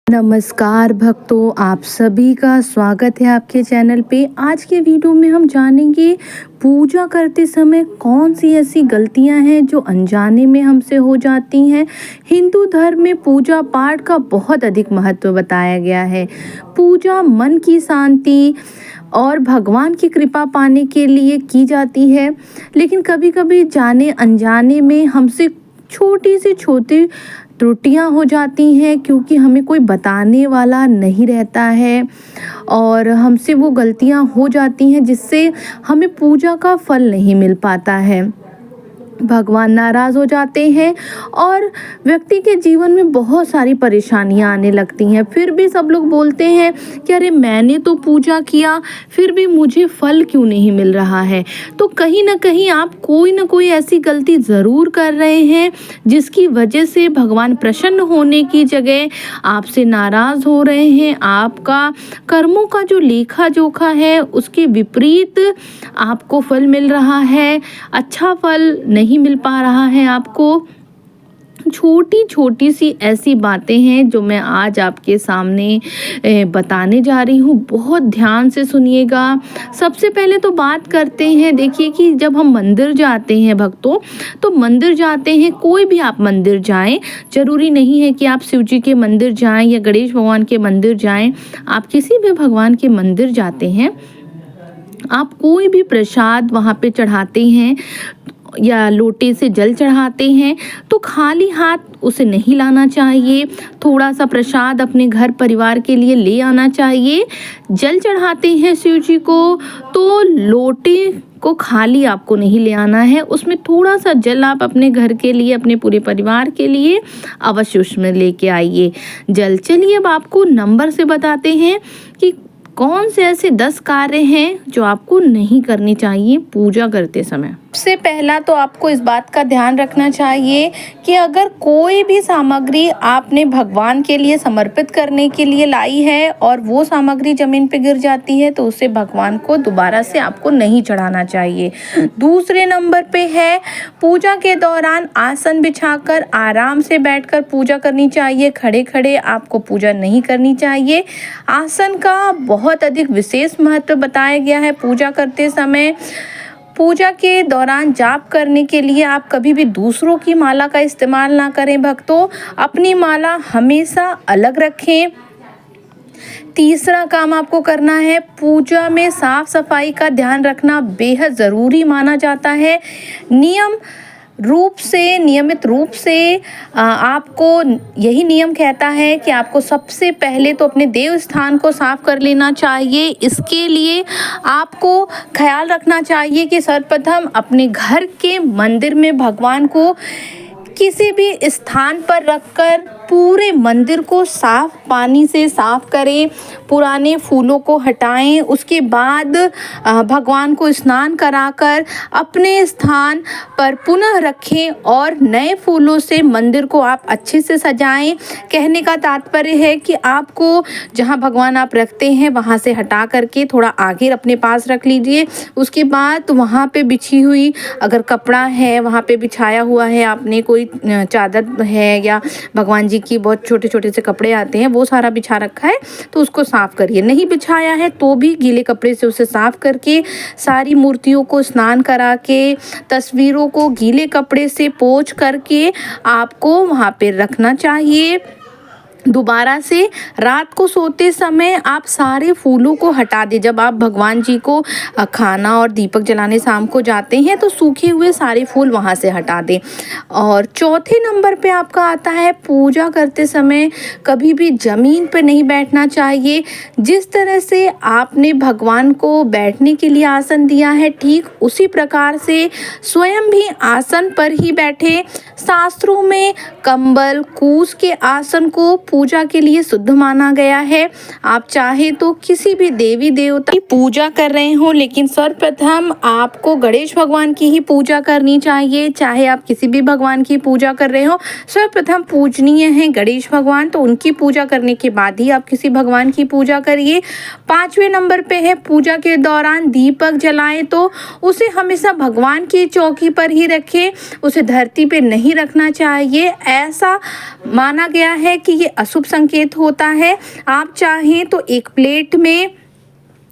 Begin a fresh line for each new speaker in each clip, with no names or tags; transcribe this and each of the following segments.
नमस्कार भक्तों, आप सभी का स्वागत है आपके चैनल पे। आज के वीडियो में हम जानेंगे पूजा करते समय कौन सी ऐसी गलतियां हैं जो अनजाने में हमसे हो जाती हैं। हिंदू धर्म में पूजा पाठ का बहुत अधिक महत्व बताया गया है। पूजा मन की शांति और भगवान की कृपा पाने के लिए की जाती है, लेकिन कभी कभी जाने अनजाने में हमसे छोटी से छोटी त्रुटियां हो जाती हैं, क्योंकि हमें कोई बताने वाला नहीं रहता है और हमसे वो गलतियां हो जाती हैं जिससे हमें पूजा का फल नहीं मिल पाता है। भगवान नाराज़ हो जाते हैं और व्यक्ति के जीवन में बहुत सारी परेशानियां आने लगती हैं। फिर भी सब लोग बोलते हैं कि अरे मैंने तो पूजा किया, फिर भी मुझे फल क्यों नहीं मिल रहा है। तो कहीं ना कहीं आप कोई ना कोई ऐसी गलती ज़रूर कर रहे हैं जिसकी वजह से भगवान प्रसन्न होने की जगह आपसे नाराज़ हो रहे हैं। आपका कर्मों का जो लेखा जोखा है उसके विपरीत आपको फल मिल रहा है, अच्छा फल नहीं मिल पा रहा है आपको। छोटी छोटी सी ऐसी बातें हैं जो मैं आज आपके सामने बताने जा रही हूँ। बहुत ध्यान से सुनिएगा। सबसे पहले तो बात करते हैं, देखिए कि जब हम मंदिर जाते हैं भक्तों, तो मंदिर जाते हैं, कोई भी आप मंदिर जाएं, जरूरी नहीं है कि आप शिव जी के मंदिर जाएं या गणेश भगवान के मंदिर जाएं। आप किसी भी भगवान के मंदिर जाते हैं, आप कोई भी प्रसाद वहाँ पे चढ़ाते हैं या लोटे से जल चढ़ाते हैं तो खाली हाथ उसे नहीं लाना चाहिए। थोड़ा सा प्रसाद अपने घर परिवार के लिए ले आना चाहिए। जल चढ़ाते हैं शिव जी को तो लोटे को खाली आपको नहीं ले आना है, उसमें थोड़ा सा जल आप अपने घर के लिए, अपने पूरे परिवार के लिए अवश्य उसमें लेके आइए जल। चलिए अब आपको नंबर से बताते हैं कि कौन से ऐसे 10 कार्य हैं जो आपको नहीं करनी चाहिए पूजा करते समय। सबसे पहला तो आपको इस बात का ध्यान रखना चाहिए कि अगर कोई भी सामग्री आपने भगवान के लिए समर्पित करने के लिए लाई है और वो सामग्री जमीन पे गिर जाती है तो उसे भगवान को दोबारा से आपको नहीं चढ़ाना चाहिए। दूसरे नंबर पे है, पूजा के दौरान आसन बिछाकर आराम से बैठकर पूजा करनी चाहिए। खड़े खड़े आपको पूजा नहीं करनी चाहिए। आसन का बहुत अधिक विशेष महत्व बताया गया है पूजा करते समय। पूजा के दौरान जाप करने के लिए आप कभी भी दूसरों की माला का इस्तेमाल ना करें भक्तों, अपनी माला हमेशा अलग रखें। तीसरा काम आपको करना है, पूजा में साफ सफाई का ध्यान रखना बेहद ज़रूरी माना जाता है। नियमित रूप से आपको यही नियम कहता है कि आपको सबसे पहले तो अपने देव स्थान को साफ कर लेना चाहिए। इसके लिए आपको ख्याल रखना चाहिए कि सर्वप्रथम अपने घर के मंदिर में भगवान को किसी भी स्थान पर रखकर पूरे मंदिर को साफ पानी से साफ करें, पुराने फूलों को हटाएं। उसके बाद भगवान को स्नान कराकर अपने स्थान पर पुनः रखें और नए फूलों से मंदिर को आप अच्छे से सजाएं। कहने का तात्पर्य है कि आपको जहां भगवान आप रखते हैं वहां से हटा करके थोड़ा आगे अपने पास रख लीजिए। उसके बाद वहां पे बिछी हुई अगर कपड़ा है, वहां पे बिछाया हुआ है आपने, कोई चादर है या भगवान जी की बहुत छोटे छोटे से कपड़े आते हैं वो सारा बिछा रखा है तो उसको साफ करिए। नहीं बिछाया है तो भी गीले कपड़े से उसे साफ करके, सारी मूर्तियों को स्नान करा के, तस्वीरों को गीले कपड़े से पोंछ करके आपको वहाँ पे रखना चाहिए। दोबारा से रात को सोते समय आप सारे फूलों को हटा दें। जब आप भगवान जी को खाना और दीपक जलाने शाम को जाते हैं तो सूखे हुए सारे फूल वहाँ से हटा दें। और चौथे नंबर पे आपका आता है, पूजा करते समय कभी भी ज़मीन पर नहीं बैठना चाहिए। जिस तरह से आपने भगवान को बैठने के लिए आसन दिया है, ठीक उसी प्रकार से स्वयं भी आसन पर ही बैठे। शास्त्रों में कंबल, कूस के आसन को पूजा के लिए शुद्ध माना गया है। आप चाहे तो किसी भी देवी देवता की पूजा कर रहे हो, लेकिन सर्वप्रथम आपको गणेश भगवान की ही पूजा करनी चाहिए। चाहे आप किसी भी भगवान की पूजा कर रहे हो, सर्वप्रथम पूजनीय है गणेश भगवान, तो उनकी पूजा करने के बाद ही आप किसी भगवान की पूजा करिए। 5वें नंबर पे है, पूजा के दौरान दीपक जलाएं तो उसे हमेशा भगवान की चौकी पर ही रखें, उसे धरती पे नहीं रखना चाहिए। ऐसा माना गया है कि ये अशुभ संकेत होता है। आप चाहें तो एक प्लेट में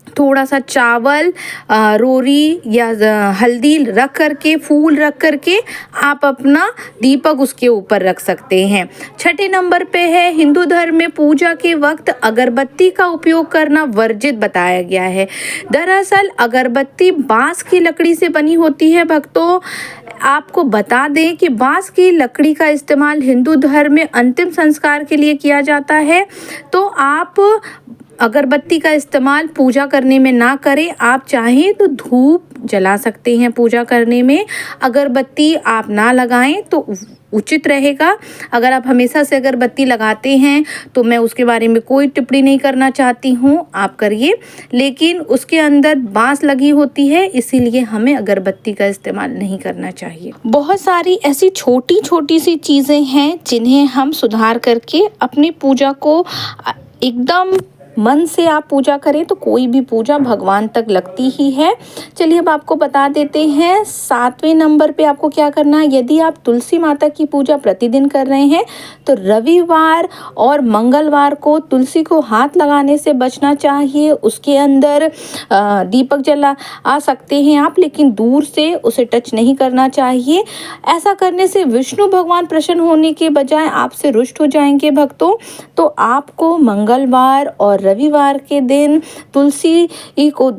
थोड़ा सा चावल, रोरी या हल्दी रख करके, फूल रख करके आप अपना दीपक उसके ऊपर रख सकते हैं। छठे नंबर पे है, हिंदू धर्म में पूजा के वक्त अगरबत्ती का उपयोग करना वर्जित बताया गया है। दरअसल अगरबत्ती बांस की लकड़ी से बनी होती है भक्तों। आपको बता दें कि बांस की लकड़ी का इस्तेमाल हिंदू धर्म में अंतिम संस्कार के लिए किया जाता है। तो आप अगरबत्ती का इस्तेमाल पूजा करने में ना करें। आप चाहें तो धूप जला सकते हैं पूजा करने में, अगरबत्ती आप ना लगाएं तो उचित रहेगा। अगर आप हमेशा से अगरबत्ती लगाते हैं तो मैं उसके बारे में कोई टिप्पणी नहीं करना चाहती हूँ, आप करिए, लेकिन उसके अंदर बांस लगी होती है, इसीलिए हमें अगरबत्ती का इस्तेमाल नहीं करना चाहिए। बहुत सारी ऐसी छोटी छोटी सी चीज़ें हैं जिन्हें हम सुधार करके अपनी पूजा को एकदम मन से आप पूजा करें तो कोई भी पूजा भगवान तक लगती ही है। चलिए अब आपको बता देते हैं 7वें नंबर पे आपको क्या करना है। यदि आप तुलसी माता की पूजा प्रतिदिन कर रहे हैं तो रविवार और मंगलवार को तुलसी को हाथ लगाने से बचना चाहिए। उसके अंदर दीपक जला आ सकते हैं आप, लेकिन दूर से उसे टच नहीं करना चाहिए। ऐसा करने से विष्णु भगवान प्रसन्न होने के बजाय आपसे रुष्ट हो जाएंगे भक्तों। तो आपको मंगलवार और रविवार के दिन तुलसी को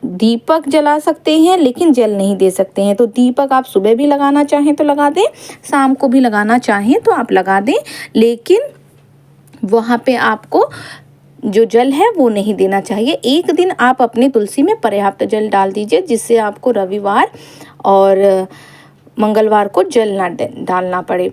दीपक जला सकते हैं, लेकिन जल नहीं दे सकते हैं। तो दीपक आप सुबह भी लगाना चाहें तो लगा दें, शाम को भी लगाना चाहें तो आप लगा दें, लेकिन वहाँ पे आपको जो जल है वो नहीं देना चाहिए। एक दिन आप अपनी तुलसी में पर्याप्त जल डाल दीजिए, जिससे आपको रविवार और मंगलवार को जल ना डालना पड़े।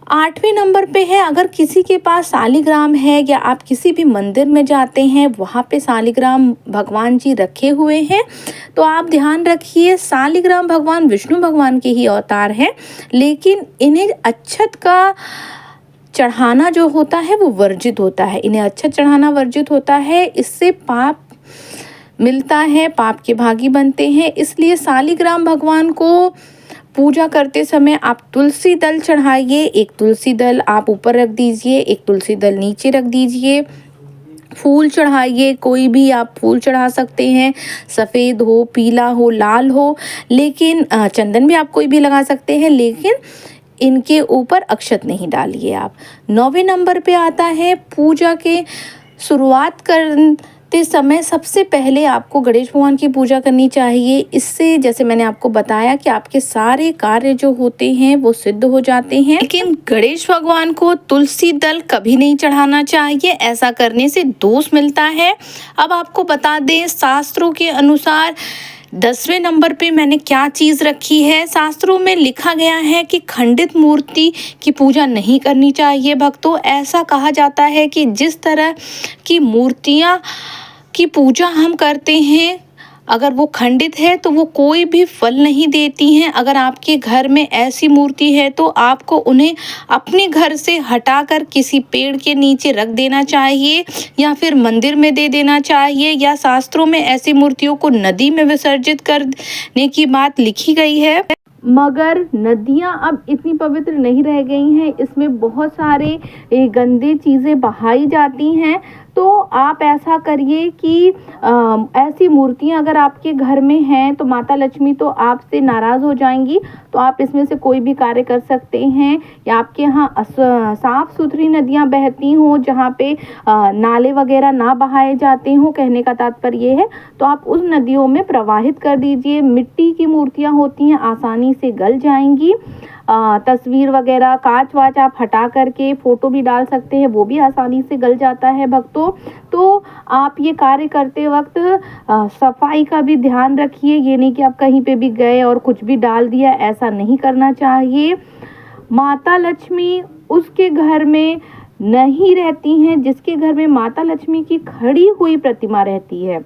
8वें नंबर पे है, अगर किसी के पास शालिग्राम है या आप किसी भी मंदिर में जाते हैं वहाँ पे शालिग्राम भगवान जी रखे हुए हैं, तो आप ध्यान रखिए शालिग्राम भगवान विष्णु भगवान के ही अवतार हैं, लेकिन इन्हें अक्षत का चढ़ाना जो होता है वो वर्जित होता है। इन्हें अक्षत चढ़ाना वर्जित होता है, इससे पाप मिलता है, पाप के भागी बनते हैं। इसलिए शालिग्राम भगवान को पूजा करते समय आप तुलसी दल चढ़ाइए। एक तुलसी दल आप ऊपर रख दीजिए, एक तुलसी दल नीचे रख दीजिए। फूल चढ़ाइए, कोई भी आप फूल चढ़ा सकते हैं, सफ़ेद हो, पीला हो, लाल हो, लेकिन चंदन भी आप कोई भी लगा सकते हैं, लेकिन इनके ऊपर अक्षत नहीं डालिए आप। 9वें नंबर पे आता है, पूजा के शुरुआत करते समय सबसे पहले आपको गणेश भगवान की पूजा करनी चाहिए। इससे जैसे मैंने आपको बताया कि आपके सारे कार्य जो होते हैं वो सिद्ध हो जाते हैं। लेकिन गणेश भगवान को तुलसी दल कभी नहीं चढ़ाना चाहिए, ऐसा करने से दोष मिलता है। अब आपको बता दें शास्त्रों के अनुसार 10वें नंबर पे मैंने क्या चीज़ रखी है। शास्त्रों में लिखा गया है कि खंडित मूर्ति की पूजा नहीं करनी चाहिए भक्तों। ऐसा कहा जाता है कि जिस तरह की मूर्तियाँ की पूजा हम करते हैं, अगर वो खंडित है तो वो कोई भी फल नहीं देती हैं। अगर आपके घर में ऐसी मूर्ति है तो आपको उन्हें अपने घर से हटाकर किसी पेड़ के नीचे रख देना चाहिए या फिर मंदिर में दे देना चाहिए, या शास्त्रों में ऐसी मूर्तियों को नदी में विसर्जित करने की बात लिखी गई है। मगर नदियाँ अब इतनी पवित्र नहीं रह गई हैं, इसमें बहुत सारे गंदे चीज़ें बहाई जाती हैं। तो आप ऐसा करिए कि ऐसी मूर्तियाँ अगर आपके घर में हैं तो माता लक्ष्मी तो आपसे नाराज़ हो जाएंगी, तो आप इसमें से कोई भी कार्य कर सकते हैं। या आपके यहाँ साफ़ सुथरी नदियाँ बहती हों जहाँ पे नाले वगैरह ना बहाए जाते हों, कहने का तात्पर्य ये है, तो आप उस नदियों में प्रवाहित कर दीजिए। मिट्टी की मूर्तियाँ होती हैं, आसानी से गल जाएंगी। तस्वीर वगैरह कांच वाच आप हटा करके फ़ोटो भी डाल सकते हैं, वो भी आसानी से गल जाता है भक्तों। तो आप ये कार्य करते वक्त सफाई का भी ध्यान रखिए। ये नहीं कि आप कहीं पे भी गए और कुछ भी डाल दिया, ऐसा नहीं करना चाहिए। माता लक्ष्मी उसके घर में नहीं रहती हैं जिसके घर में माता लक्ष्मी की खड़ी हुई प्रतिमा रहती है।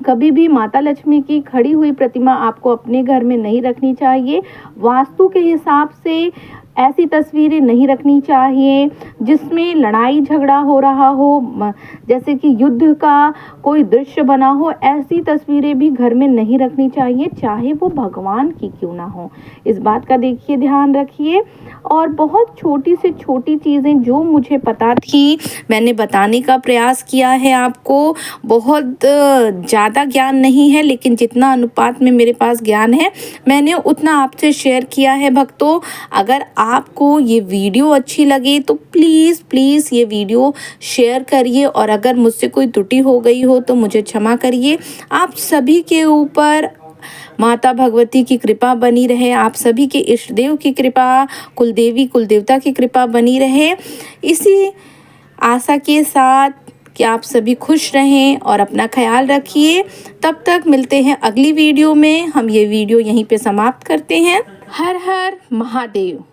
कभी भी माता लक्ष्मी की खड़ी हुई प्रतिमा आपको अपने घर में नहीं रखनी चाहिए। वास्तु के हिसाब से ऐसी तस्वीरें नहीं रखनी चाहिए जिसमें लड़ाई झगड़ा हो रहा हो, जैसे कि युद्ध का कोई दृश्य बना हो। ऐसी तस्वीरें भी घर में नहीं रखनी चाहिए, चाहे वो भगवान की क्यों ना हो। इस बात का देखिए ध्यान रखिए। और बहुत छोटी से छोटी चीज़ें जो मुझे पता थी मैंने बताने का प्रयास किया है आपको। बहुत ज़्यादा ज्ञान नहीं है, लेकिन जितना अनुपात में मेरे पास ज्ञान है मैंने उतना आपसे शेयर किया है भक्तों। अगर आपको ये वीडियो अच्छी लगे तो प्लीज़ ये वीडियो शेयर करिए, और अगर मुझसे कोई त्रुटि हो गई हो तो मुझे क्षमा करिए। आप सभी के ऊपर माता भगवती की कृपा बनी रहे, आप सभी के इष्ट देव की कृपा, कुलदेवी कुलदेवता की कृपा बनी रहे। इसी आशा के साथ कि आप सभी खुश रहें और अपना ख्याल रखिए। तब तक मिलते हैं अगली वीडियो में। हम ये वीडियो यहीं पे समाप्त करते हैं। हर हर महादेव।